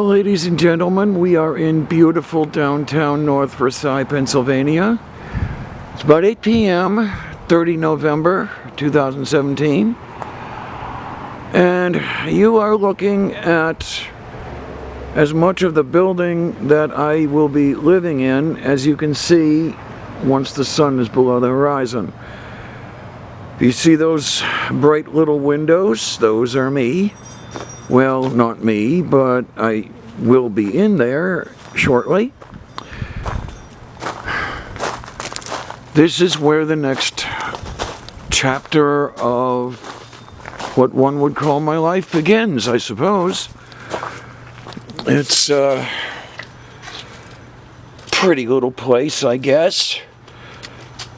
Well, ladies and gentlemen, we are in beautiful downtown North Versailles, Pennsylvania. It's about 8 p.m., 30 November 2017. And you are looking at as much of the building that I will be living in as you can see once the sun is below the horizon. If you see those bright little windows, those are me. Well, not me, but I will be in there shortly. This is where the next chapter of what one would call my life begins, I suppose. It's a pretty little place, I guess.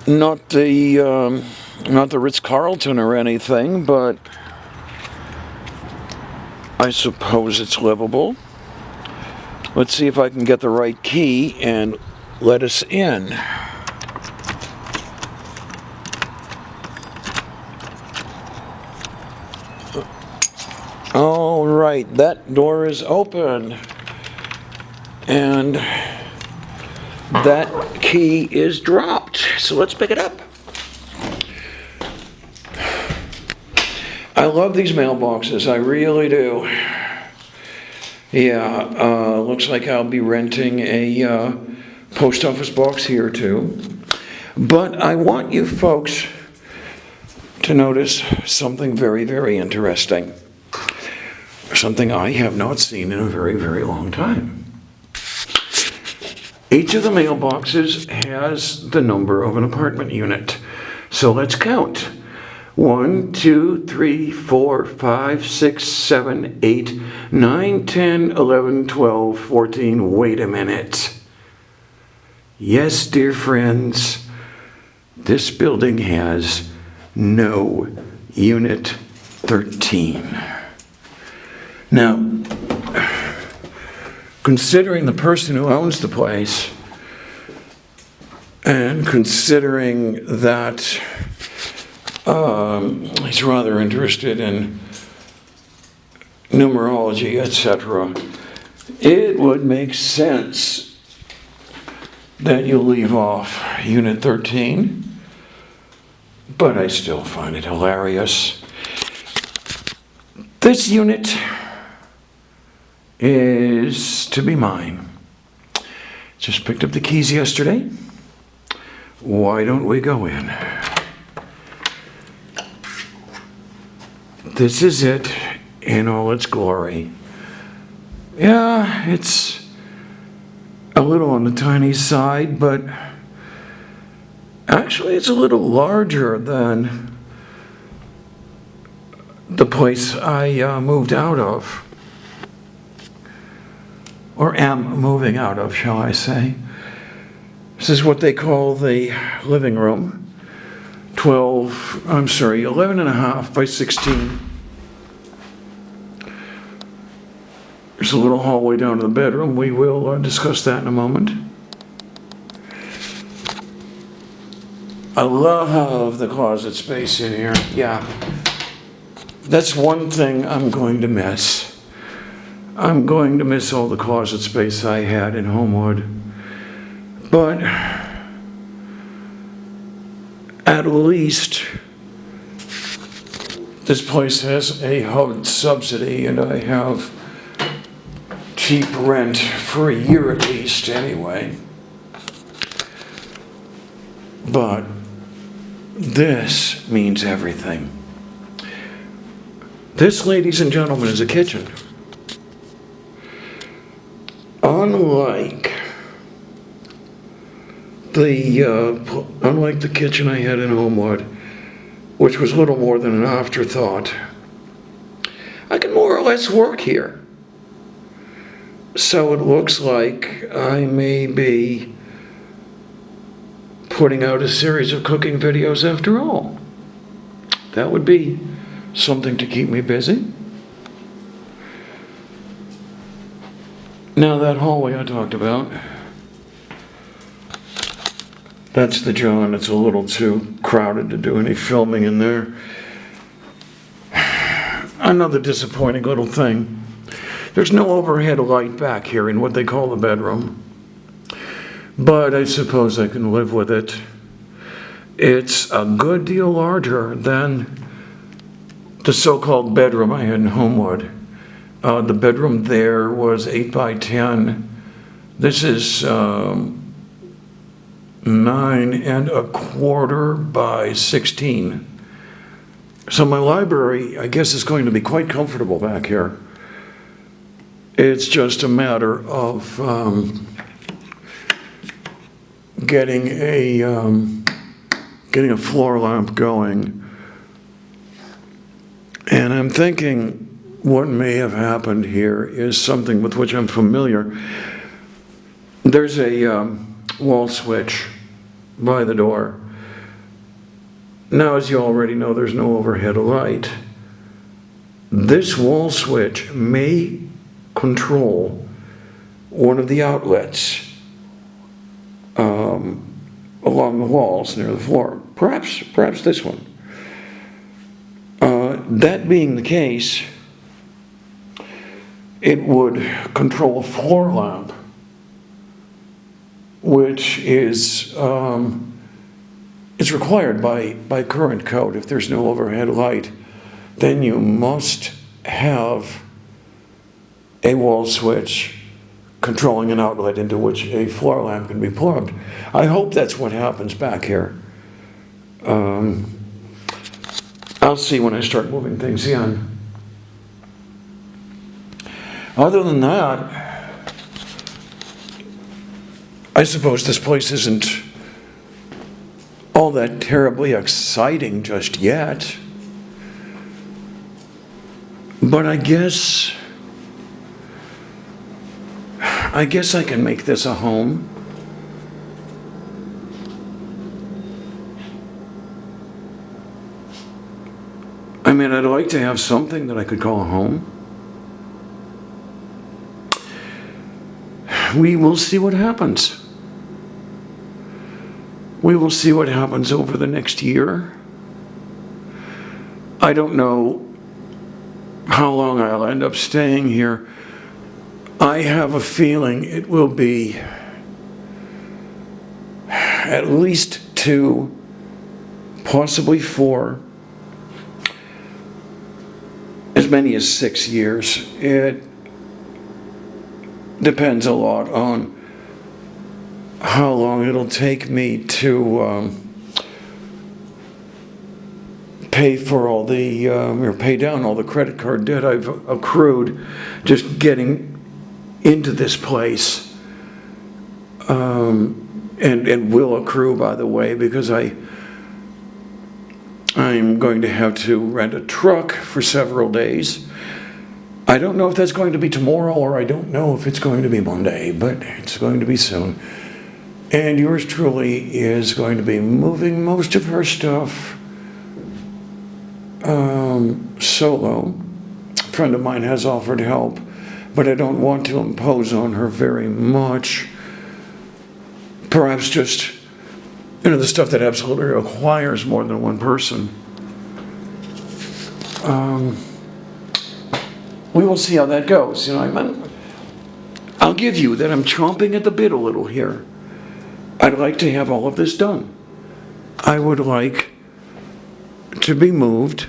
Not the Ritz Carlton or anything, but I suppose it's livable. Let's see if I can get the right key and let us in. All right, that door is open. And that key is dropped. So let's pick it up. I love these mailboxes, I really do. Yeah, looks like I'll be renting a post office box here too. But I want you folks to notice something very, very interesting. Something I have not seen in a very, very long time. Each of the mailboxes has the number of an apartment unit. So let's count. 1, 2, 3, 4, 5, 6, 7, 8, 9, 10, 11, 12, 14. Wait a minute. Yes, dear friends, this building has no Unit 13. Now, considering the person who owns the place, and considering that he's rather interested in numerology, etc., it would make sense that you leave off Unit 13, but I still find it hilarious. This unit is to be mine. Just picked up the keys yesterday. Why don't we go in? This is it in all its glory. Yeah, it's a little on the tiny side, but actually it's a little larger than the place I moved out of. Or am moving out of, shall I say. This is what they call the living room. 11 and a half by 16. There's a little hallway down to the bedroom. We will discuss that in a moment. I love the closet space in here. Yeah. That's one thing I'm going to miss. I'm going to miss all the closet space I had in Homewood. But at least this place has a HUD subsidy and I have cheap rent for a year at least anyway. But this means everything. This, ladies and gentlemen, is a kitchen. Unlike the kitchen I had in Homewood, which was little more than an afterthought, I can more or less work here. So it looks like I may be putting out a series of cooking videos after all. That would be something to keep me busy. Now that hallway I talked about, that's the John. It's a little too crowded to do any filming in there. Another disappointing little thing. There's no overhead light back here in what they call the bedroom, but I suppose I can live with it. It's a good deal larger than the so-called bedroom I had in Homewood. The bedroom there was 8 by 10. This is 9¼ by 16. So my library, I guess, is going to be quite comfortable back here. It's just a matter of getting a floor lamp going. And I'm thinking what may have happened here is something with which I'm familiar. There's a wall switch by the door. Now, as you already know, there's no overhead light. This wall switch may control one of the outlets along the walls near the floor. Perhaps this one. That being the case, it would control a floor lamp, which is required by current code. If there's no overhead light, then you must have a wall switch controlling an outlet into which a floor lamp can be plugged. I hope that's what happens back here. I'll see when I start moving things in. Other than that, I suppose this place isn't all that terribly exciting just yet. But I guess I can make this a home. I mean, I'd like to have something that I could call a home. We will see what happens. We will see what happens over the next year. I don't know how long I'll end up staying here. I have a feeling it will be at least 2, possibly 4, as many as 6 years. It depends a lot on how long it'll take me to pay for all the or pay down all the credit card debt I've accrued just getting into this place, and will accrue, by the way, because I'm going to have to rent a truck for several days. I don't know if that's going to be tomorrow, or I don't know if it's going to be Monday, but it's going to be soon. And yours truly is going to be moving most of her stuff solo. A friend of mine has offered help, but I don't want to impose on her very much. Perhaps just, the stuff that absolutely requires more than one person. We will see how that goes. I'll give you that I'm chomping at the bit a little here. I'd like to have all of this done. I would like to be moved.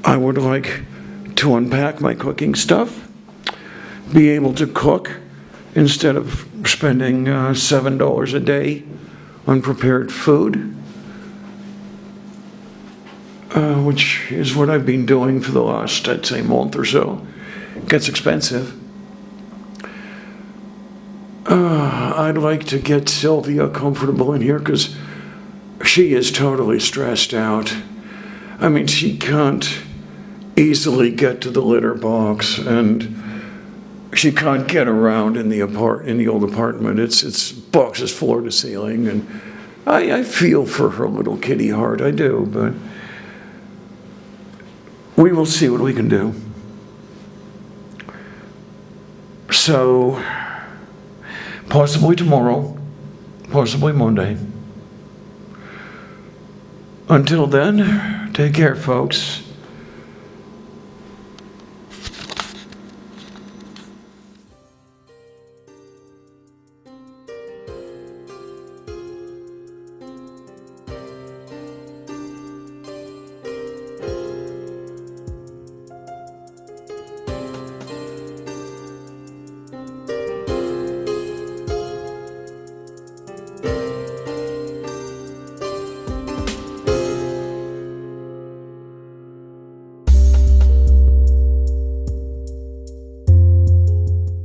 I would like to unpack my cooking stuff, be able to cook instead of spending $7 a day on prepared food, which is what I've been doing for the last, I'd say, month or so. It gets expensive. I'd like to get Sylvia comfortable in here because she is totally stressed out. I mean, she can't easily get to the litter box, and she can't get around in the old apartment. It's boxes floor to ceiling, and I feel for her little kitty heart. I do, but we will see what we can do. So, possibly tomorrow, possibly Monday. Until then, take care, folks.